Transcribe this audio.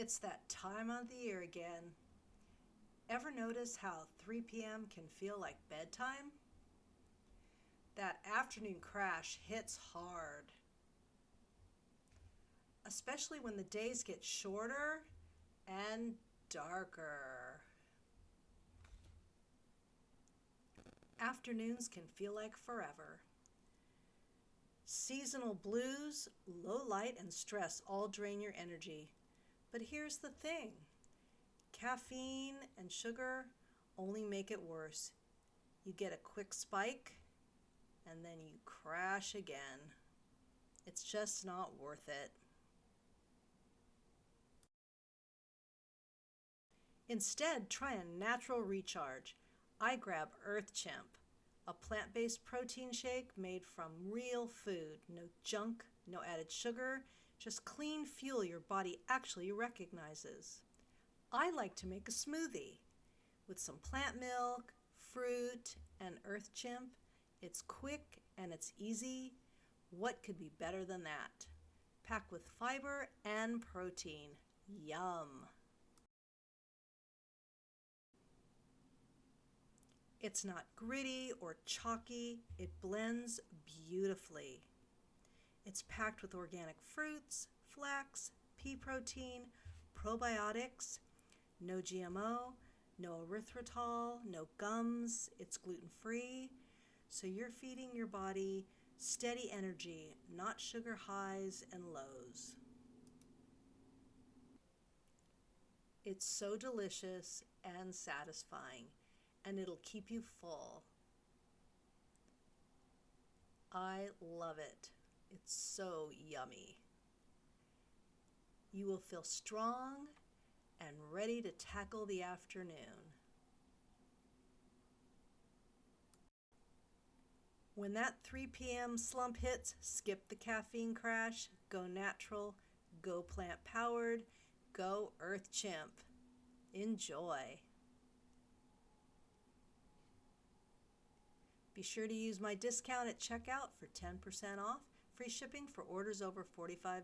It's that time of the year again. Ever notice how 3 p.m. can feel like bedtime? That afternoon crash hits hard, especially when the days get shorter and darker. Afternoons can feel like forever. Seasonal blues, low light, and stress all drain your energy. But here's the thing. Caffeine and sugar only make it worse. You get a quick spike, and then you crash again. It's just not worth it. Instead, try a natural recharge. I grab Earthchimp, a plant-based protein shake made from real food. No junk, no added sugar, just clean fuel your body actually recognizes. I like to make a smoothie with some plant milk, fruit, and Earthchimp. It's quick and it's easy. What could be better than that? Packed with fiber and protein. Yum! It's not gritty or chalky. It blends beautifully. It's packed with organic fruits, flax, pea protein, probiotics, no GMO, no erythritol, no gums. It's gluten-free. So you're feeding your body steady energy, not sugar highs and lows. It's so delicious and satisfying, and it'll keep you full. I love it. It's so yummy. You will feel strong and ready to tackle the afternoon. When that 3 p.m. slump hits, skip the caffeine crash, go natural, go plant-powered, go Earthchimp. Enjoy. Be sure to use my discount at checkout for 10% off, free shipping for orders over $45.